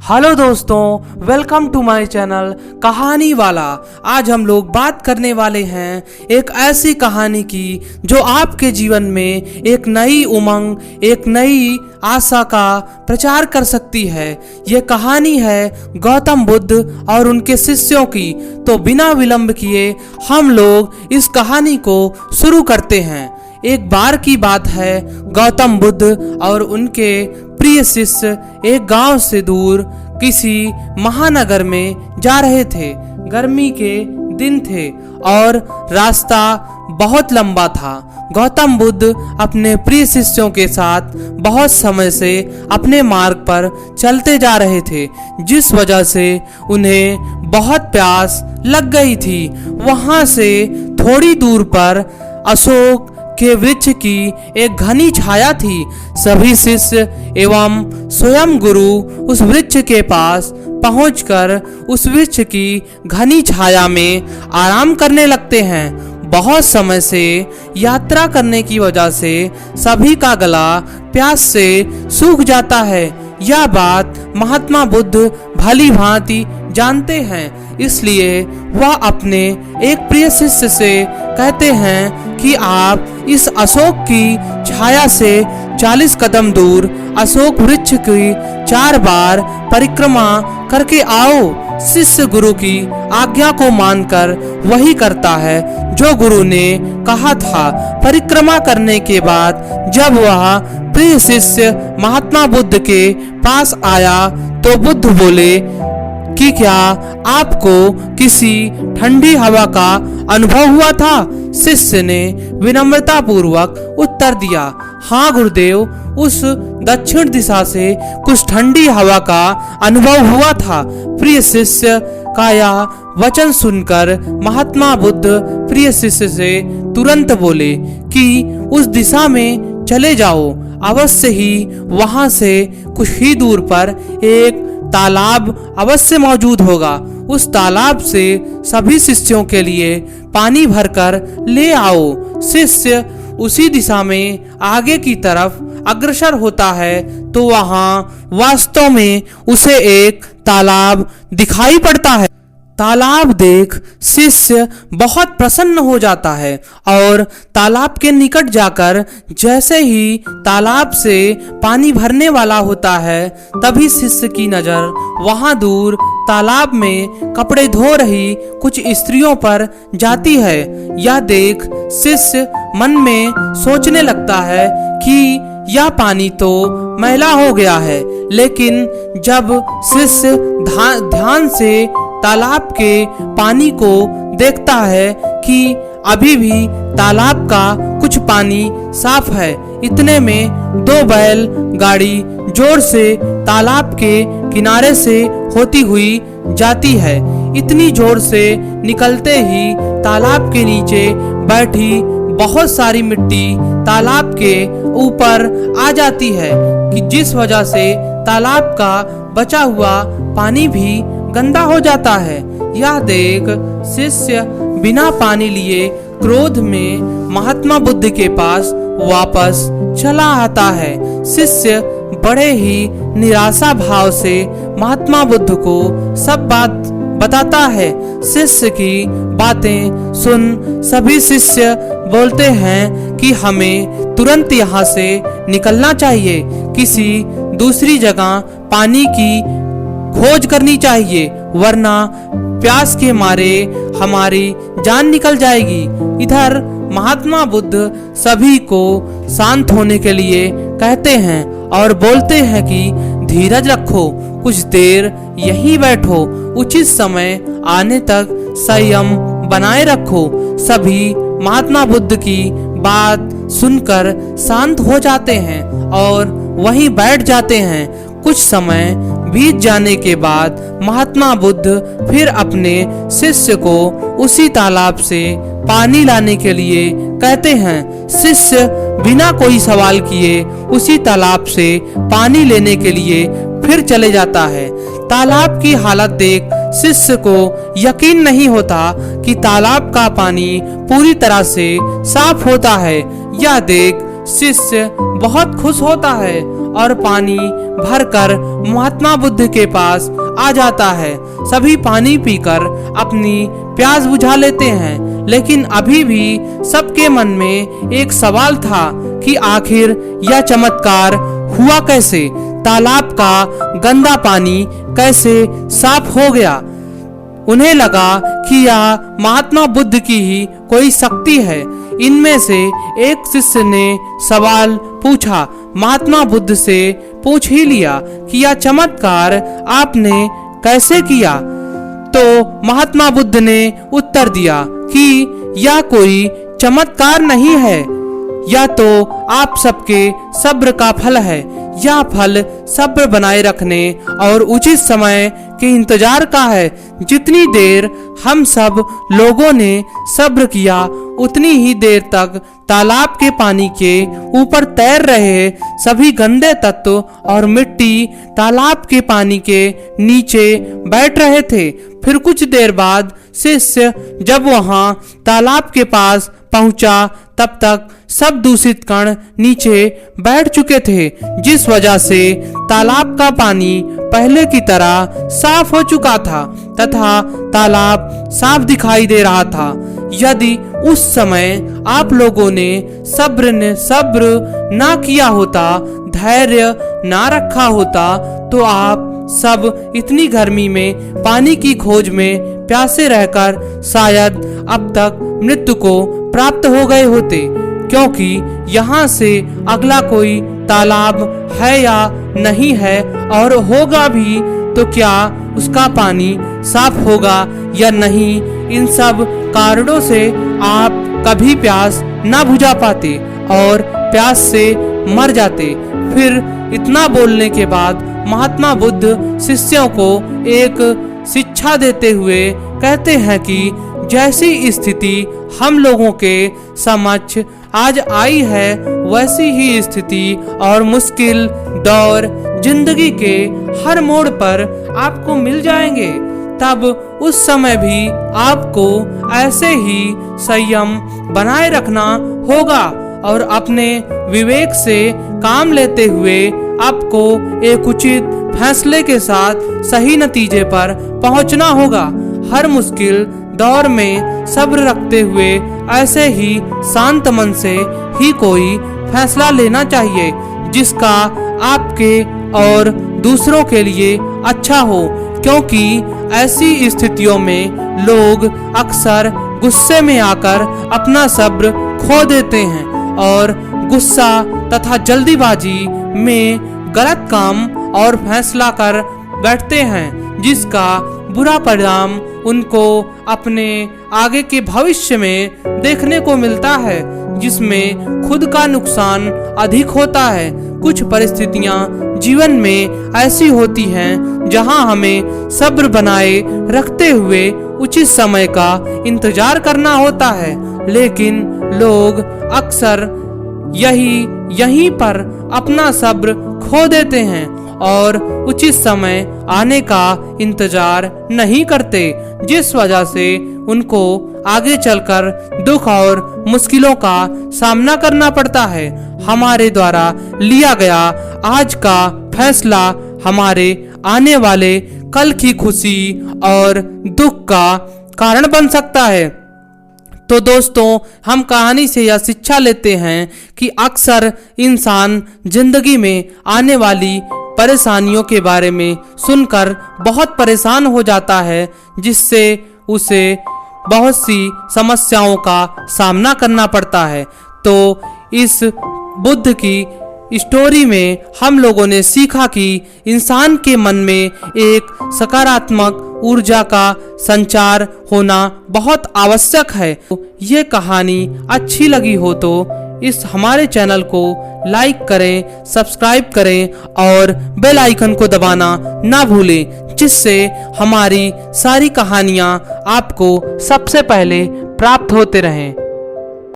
Hello दोस्तों, welcome to my channel कहानी वाला। आज हम लोग बात करने वाले हैं एक ऐसी कहानी की जो आपके जीवन में एक नई उमंग, एक नई आशा का प्रचार कर सकती है। ये कहानी है गौतम बुद्ध और उनके शिष्यों की। तो बिना विलंब किए हम लोग इस कहानी को शुरू करते हैं। एक बार की बात है, गौतम बुद्ध और उनके प्रिय शिष्य एक गांव से दूर किसी महानगर में जा रहे थे। गर्मी के दिन थे और रास्ता बहुत लंबा था। गौतम बुद्ध अपने प्रिय शिष्यों के साथ बहुत समय से अपने मार्ग पर चलते जा रहे थे, जिस वजह से उन्हें बहुत प्यास लग गई थी। वहां से थोड़ी दूर पर अशोक के वृक्ष की एक घनी छाया थी। सभी शिष्य एवं स्वयं गुरु उस वृक्ष के पास पहुंचकर उस वृक्ष की घनी छाया में आराम करने लगते हैं। बहुत समय से यात्रा करने की वजह से सभी का गला प्यास से सूख जाता है। यह बात महात्मा बुद्ध भली भांति जानते हैं, इसलिए वह अपने एक प्रिय शिष्य से कहते हैं कि आप इस अशोक की छाया से 40 कदम दूर अशोक वृक्ष की 4 बार परिक्रमा करके आओ। शिष्य गुरु की आज्ञा को मानकर वही करता है जो गुरु ने कहा था। परिक्रमा करने के बाद जब वह प्रिय शिष्य महात्मा बुद्ध के पास आया तो बुद्ध बोले कि क्या आपको किसी ठंडी हवा का अनुभव हुआ था? शिष्य ने विनम्रता पूर्वक उत्तर दिया, हाँ गुरुदेव, उस दक्षिण दिशा से कुछ ठंडी हवा का अनुभव हुआ था। प्रिय शिष्य का यह वचन सुनकर महात्मा बुद्ध प्रिय शिष्य से तुरंत बोले कि उस दिशा में चले जाओ। अवश्य ही वहां से कुछ ही दूर पर एक तालाब अवश्य मौजूद होगा। उस तालाब से सभी शिष्यों के लिए पानी भरकर ले आओ। शिष्य उसी दिशा में आगे की तरफ अग्रसर होता है तो वहां वास्तव में उसे एक तालाब दिखाई पड़ता है। तालाब देख शिष्य बहुत प्रसन्न हो जाता है और तालाब के निकट जाकर जैसे ही तालाब से पानी भरने वाला होता है, तभी शिष्य की नजर वहां दूर तालाब में कपड़े धो रही कुछ स्त्रियों पर जाती है। यह देख शिष्य मन में सोचने लगता है कि यह पानी तो मैला हो गया है, लेकिन जब शिष्य ध्यान से तालाब के पानी को देखता है कि अभी भी तालाब का कुछ पानी साफ है। इतने में 2 बैल गाड़ी जोर से तालाब के किनारे से होती हुई जाती है। इतनी जोर से निकलते ही तालाब के नीचे बैठी बहुत सारी मिट्टी तालाब के ऊपर आ जाती है कि जिस वजह से तालाब का बचा हुआ पानी भी गंदा हो जाता है। यह देख शिष्य बिना पानी लिए क्रोध में महात्मा बुद्ध के पास वापस चला आता है। शिष्य बड़े ही निराशा भाव से महात्मा बुद्ध को सब बात बताता है। शिष्य की बातें सुन सभी शिष्य बोलते हैं कि हमें तुरंत यहाँ से निकलना चाहिए, किसी दूसरी जगह पानी की खोज करनी चाहिए, वरना प्यास के मारे हमारी जान निकल जाएगी। इधर महात्मा बुद्ध सभी को शांत होने के लिए कहते हैं और बोलते हैं कि धीरज रखो, कुछ देर यहीं बैठो, उचित समय आने तक संयम बनाए रखो। सभी महात्मा बुद्ध की बात सुनकर शांत हो जाते हैं और वहीं बैठ जाते हैं। कुछ समय बीत जाने के बाद महात्मा बुद्ध फिर अपने शिष्य को उसी तालाब से पानी लाने के लिए कहते हैं। शिष्य बिना कोई सवाल किए उसी तालाब से पानी लेने के लिए फिर चले जाता है। तालाब की हालत देख शिष्य को यकीन नहीं होता कि तालाब का पानी पूरी तरह से साफ होता है। यह देख शिष्य बहुत खुश होता है और पानी भरकर महात्मा बुद्ध के पास आ जाता है। सभी पानी पीकर अपनी प्यास बुझा लेते हैं, लेकिन अभी भी सबके मन में एक सवाल था कि आखिर यह चमत्कार हुआ कैसे? तालाब का गंदा पानी कैसे साफ हो गया? उन्हें लगा कि यह महात्मा बुद्ध की ही कोई शक्ति है। इनमें से एक शिष्य ने सवाल पूछा, महात्मा बुद्ध से पूछ ही लिया कि यह चमत्कार आपने कैसे किया? तो महात्मा बुद्ध ने उत्तर दिया कि यह कोई चमत्कार नहीं है, यह तो आप सबके सब्र का फल है। यह फल सब्र बनाए रखने और उचित समय के इंतजार का है। जितनी देर हम सब लोगों ने सब्र किया, उतनी ही देर तक तालाब के पानी के ऊपर तैर रहे सभी गंदे तत्व और मिट्टी तालाब के पानी के नीचे बैठ रहे थे। फिर कुछ देर बाद शिष्य जब वहां तालाब के पास पहुंचा, तब तक सब दूषित कण नीचे बैठ चुके थे, जिस वजह से तालाब का पानी पहले की तरह साफ हो चुका था तथा तालाब साफ दिखाई दे रहा था। यदि उस समय आप लोगों ने सब्र ना किया होता, धैर्य ना रखा होता, तो आप सब इतनी गर्मी में पानी की खोज में प्यासे रहकर शायद अब तक मृत्यु को प्राप्त हो गए होते, क्योंकि यहाँ से अगला कोई तालाब है या नहीं है, और होगा भी तो क्या उसका पानी साफ होगा या नहीं। इन सब कारणों से आप कभी प्यास ना बुझा पाते और प्यास से मर जाते। फिर इतना बोलने के बाद महात्मा बुद्ध शिष्यों को एक शिक्षा देते हुए कहते हैं कि जैसी स्थिति हम लोगों के समक्ष आज आई है, वैसी ही स्थिति और मुश्किल दौर जिंदगी के हर मोड़ पर आपको मिल जाएंगे। तब उस समय भी आपको ऐसे ही संयम बनाए रखना होगा और अपने विवेक से काम लेते हुए आपको एक उचित फैसले के साथ सही नतीजे पर पहुंचना होगा। हर मुश्किल दौर में सब्र रखते हुए ऐसे ही शांत मन से ही कोई फैसला लेना चाहिए, जिसका आपके और दूसरों के लिए अच्छा हो, क्योंकि ऐसी स्थितियों में लोग अक्सर गुस्से में आकर अपना सब्र खो देते हैं और गुस्सा तथा जल्दीबाजी में गलत काम और फैसला कर बैठते हैं, जिसका बुरा परिणाम उनको अपने आगे के भविष्य में देखने को मिलता है, जिसमें खुद का नुकसान अधिक होता है। कुछ परिस्थितियां जीवन में ऐसी होती हैं जहां हमें सब्र बनाए रखते हुए उचित समय का इंतजार करना होता है, लेकिन लोग अक्सर यहीं पर अपना सब्र खो देते हैं और उचित समय आने का इंतजार नहीं करते, जिस वजह से उनको आगे चलकर दुख और मुश्किलों का सामना करना पड़ता है। हमारे द्वारा लिया गया आज का फैसला हमारे आने वाले कल की खुशी और दुख का कारण बन सकता है। तो दोस्तों, हम कहानी से यह शिक्षा लेते हैं कि अक्सर इंसान जिंदगी में आने वाली परेशानियों के बारे में सुनकर बहुत परेशान हो जाता है, जिससे उसे बहुत सी समस्याओं का सामना करना पड़ता है। तो इस बुद्ध की स्टोरी में हम लोगों ने सीखा कि इंसान के मन में एक सकारात्मक ऊर्जा का संचार होना बहुत आवश्यक है। ये कहानी अच्छी लगी हो तो इस हमारे चैनल को लाइक करें, सब्सक्राइब करें और बेल आइकन को दबाना ना भूलें, जिससे हमारी सारी कहानियाँ आपको सबसे पहले प्राप्त होते रहें।